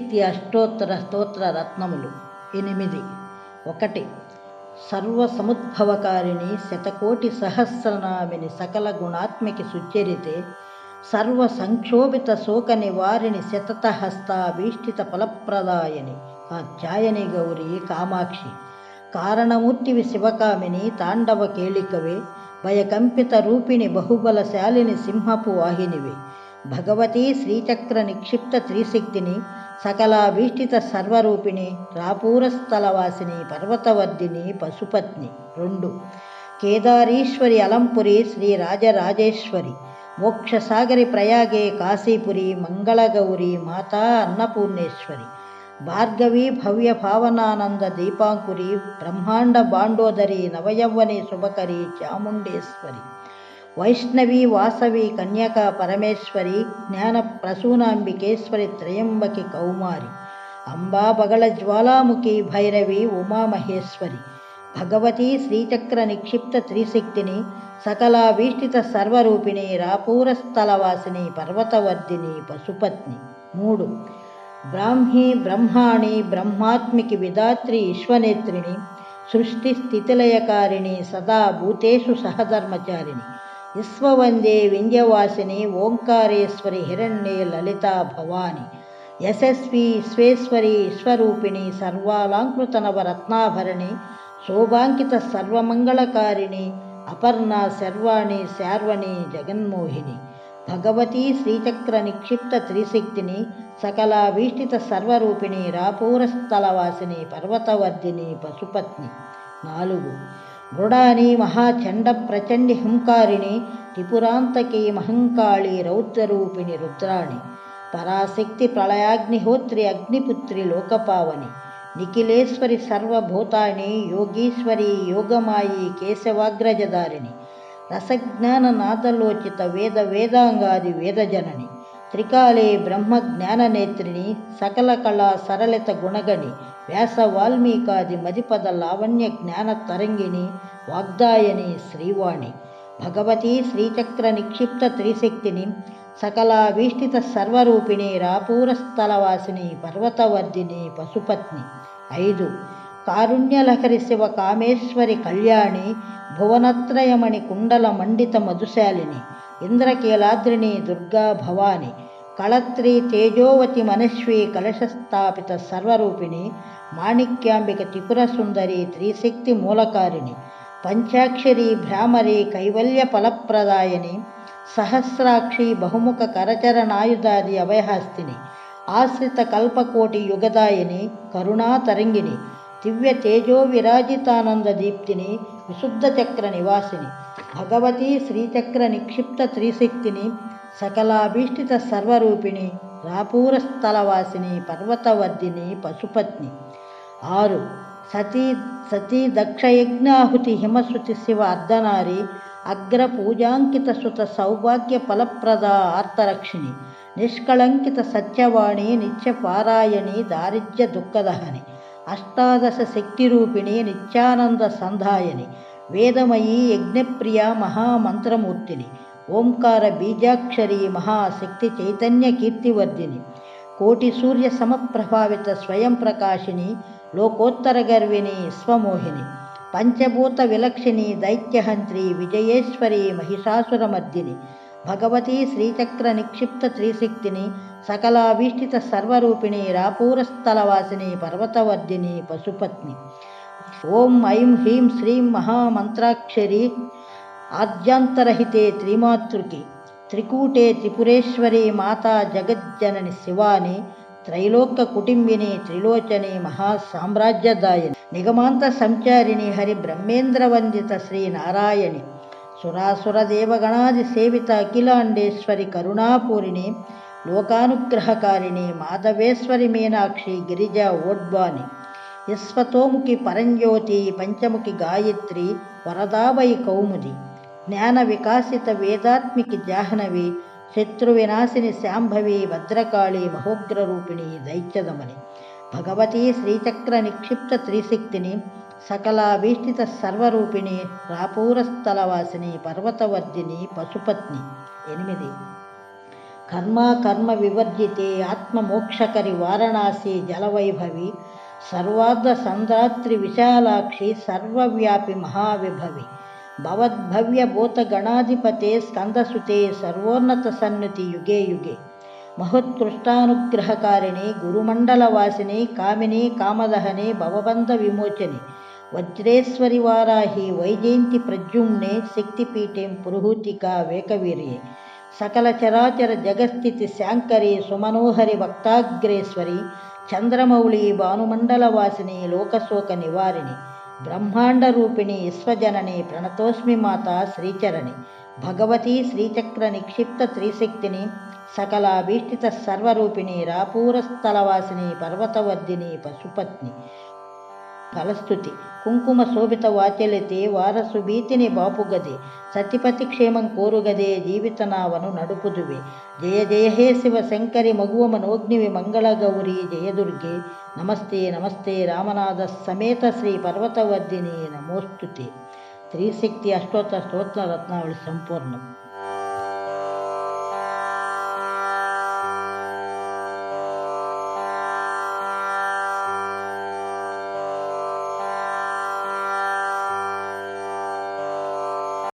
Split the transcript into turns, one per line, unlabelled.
త్రిశక్తి అష్టోత్తర స్తోత్ర రత్నములు 8. 1. సర్వసముద్భవకారిణి శతకోటి సహస్రనామిని సకల గుణాత్మికి సుచరితే సర్వ సంక్షోభిత శోక నివారిణి శతత హస్తాభీష్టిత ఫలప్రదాయని కాత్యాయని గౌరీ కామాక్షి కారణమూర్తివి శివకామిని తాండవ కేళికవే భయకంపిత రూపిణి బహుబలశాలిని సింహపు వాహినివి భగవతీ శ్రీచక్ర నిక్షిప్త త్రిశక్తిని సకలాభీష్టిత సర్వరూపిణి రాపూరస్థలవాసిని పర్వతవర్ధిని పశుపత్ని 2. కేదారీశ్వరి అలంపురి శ్రీ రాజరాజేశ్వరి మోక్షసాగరి ప్రయాగే కాశీపురి మంగళగౌరి మాతా అన్నపూర్ణేశ్వరి భార్గవి భవ్య భావనానంద దీపాంకురి బ్రహ్మాండ బాండోదరి నవయవ్వని శుభకరి చాముండేశ్వరి వైష్ణవి వాసవి కన్యకా పరమేశ్వరి జ్ఞాన ప్రసూనాంబికేశ్వరి త్రయంబకి కౌమారి అంబా బగళ జ్వాలాముఖి భైరవి ఉమామహేశ్వరి భగవతీ శ్రీచక్ర నిక్షిప్త త్రిశక్తిని సకలాభీష్టిత సర్వరూపిణి రాపూరస్థలవాసిని పర్వతవర్ధిని పశుపత్ని 3. బ్రాహ్మీ బ్రహ్మాణి బ్రహ్మాత్మికి విధాత్రి విశ్వనేత్రిణి సృష్టి స్థితిలయకారిణి సదా భూతేషు సహధర్మచారిణి విశ్వవందే వింధ్యవాసిని ఓంకారేశ్వరి హిరణ్యే లలితా భవాని యశస్వి విశ్వేశ్వరి విశ్వరూపిణి సర్వాలంకృత నవరత్నాభరణి శోభాంకిత సర్వమంగళకారిణి అపర్ణ శర్వాణి శార్వణి జగన్మోహిని భగవతీ శ్రీచక్ర నిక్షిప్త త్రిశక్తిని సకలాభీష్టిత సర్వరూపిణి రాపూరస్థలవాసిని పర్వతవర్ధిని పశుపత్ని 4. మృడాని మహాచండ ప్రచండి హుంకారిణి త్రిపురాంతకి మహంకాళి రౌద్రరూపిణి రుద్రాణి పరాశక్తి ప్రళయాగ్నిహోత్రి అగ్నిపుత్రి లోకపావని నిఖిలేశ్వరి సర్వభూతాని యోగీశ్వరి యోగమాయి కేశవాగ్రజదారిణి రసజ్ఞాన నాదలోచిత వేద వేదాంగాది వేదజనని త్రికాళే బ్రహ్మజ్ఞాననేత్రిని సకల కళా సరళిత గుణగణి వ్యాస వాల్మీకాది మదిపద లావణ్య జ్ఞాన తరంగిణి వాగ్దాయని శ్రీవాణి భగవతీ శ్రీచక్ర నిక్షిప్త త్రిశక్తిని సకలాభీష్టిత సర్వరూపిణి రాపూరస్థలవాసిని పర్వతవర్ధిని పశుపత్ని 5. కారుణ్యలహరి శివ కామేశ్వరి కళ్యాణి భువనత్రయమణి కుండల మండిత మధుశాలిని ఇంద్రకీలాద్రిని దుర్గా భవాని కళత్రి తేజోవతి మనశ్వి కలశస్థాపిత సర్వరూపిణి మాణిక్యాంబిక త్రిపుర సుందరి త్రిశక్తి మూలకారిణి పంచాక్షరి భ్రామరి కైవల్య ఫలప్రదాయని సహస్రాక్షి బహుముఖ కరచరణాయుధాది అభయహస్తిని ఆశ్రిత కల్పకోటి యుగదాయని కరుణాతరంగిణి దివ్య తేజో విరాజితానంద దీప్తిని విశుద్ధ చక్ర నివాసిని భగవతీ శ్రీచక్ర నిక్షిప్త త్రిశక్తిని సకలాభీష్టిత సర్వరూపిణి రాపూరస్థలవాసిని పర్వతవర్ధిని పశుపత్ని 6. సతీ దక్షయజ్ఞాహుతి హిమశ్రుతి శివ అర్ధనారి అగ్ర పూజాంకిత సుత సౌభాగ్య ఫలప్రద ఆర్తరక్షిణి నిష్కళంకిత సత్యవాణి నిత్యపారాయణి దారిద్ర్య దుఃఖదహని అష్టాదశ శక్తిరూపిణి నిత్యానంద సంధాయని వేదమయీ యజ్ఞప్రియ మహామంత్రమూర్తిని ఓంకార బీజాక్షరి మహాశక్తి చైతన్య కీర్తివర్ధిని కోటి సూర్య సమప్రభావిత స్వయం ప్రకాశిని లోకోత్తర గర్విణి విశ్వమోహిని పంచభూత విలక్షిణి దైత్యహంత్రి విజయేశ్వరి మహిషాసురమర్దిని భగవతీ శ్రీచక్ర నిక్షిప్త త్రిశక్తిని సకలాభీష్టిత సర్వరూపిణి రాపూరస్థలవాసిని పర్వతవర్ధిని పశుపత్ని ఓం ఐం హ్రీం శ్రీం మహామంత్రాక్షరి ఆద్యాంతరహితే త్రిమాతృకి త్రికూటే త్రిపురేశ్వరి మాతా జగజ్జనని శివాని త్రైలోక్య కుటుంబిని త్రిలోచని మహాసామ్రాజ్యదాయని నిగమాంత సంచారిణి హరి బ్రహ్మేంద్రవందిత శ్రీనారాయణి సురాసుర దేవగణాది సేవిత అఖిలాండేశ్వరి కరుణాపూరిణి లోకానుగ్రహకారిణి మాధవేశ్వరి మీనాక్షి గిరిజ ఓడ్బాని విశ్వతోముఖి పరంజ్యోతి పంచముఖి గాయత్రి వరదావై కౌముది జ్ఞాన వికాసిత వేదాత్మికి జాహ్నవి శత్రువినాశిని శాంభవి భద్రకాళి మహోగ్రరూపిణి దైత్యదమని భగవతీ శ్రీచక్ర నిక్షిప్త త్రిశక్తిని సకలాభీష్టిత సర్వరూపిణి రాపూరస్థలవాసిని పర్వతవర్ధిని పశుపత్ని 8. కర్మ వివర్జితే ఆత్మమోక్షకరి వారణాసి జలవైభవి సర్వార్ధ సంధాత్రి విశాలాక్షి సర్వవ్యాపి మహావిభవి భవద్భవ్య భూత గణాధిపతే స్కందసుతే సర్వోన్నత సన్నుతి యుగే యుగే మహోత్కృష్టానుగ్రహకారిణి గురుమండలవాసిని కామిని కామదహని భవబంధ విమోచని వజ్రేశ్వరి వారాహి వైజయంతి ప్రద్యుమ్నే శక్తిపీఠేం పురుహూతికా వేకవీర్యే సకల చరాచర జగస్థితి శాంకరి సుమనోహరి భక్తాగ్రేశ్వరి చంద్రమౌళి భానుమండలవాసిని లోకశోక నివారిణి బ్రహ్మాండ రూపిణి విశ్వజనని ప్రణతోస్మి మాత శ్రీచరణి భగవతి శ్రీచక్ర నిక్షిప్త త్రిశక్తిని సకలాభీష్టిత సర్వరూపిణి రాపూరస్థలవాసిని పర్వతవర్ధిని పశుపత్ని ఫలస్తుతి కుంకుమ శోభిత వాచలితే వారసుభీతిని బాపుగదే సతిపతి క్షేమం కోరుగదే జీవితనావను నడుపుదువే జయ జయ హే శివ శంకరి మగువ మనోగ్నివి మంగళగౌరీ జయదుర్గే నమస్తే నమస్తే రామనాథ సమేత శ్రీ పర్వతవర్ధిని నమోస్తుతే. త్రిశక్తి అష్టోత్తర స్తోత్ర రత్నావళి సంపూర్ణం.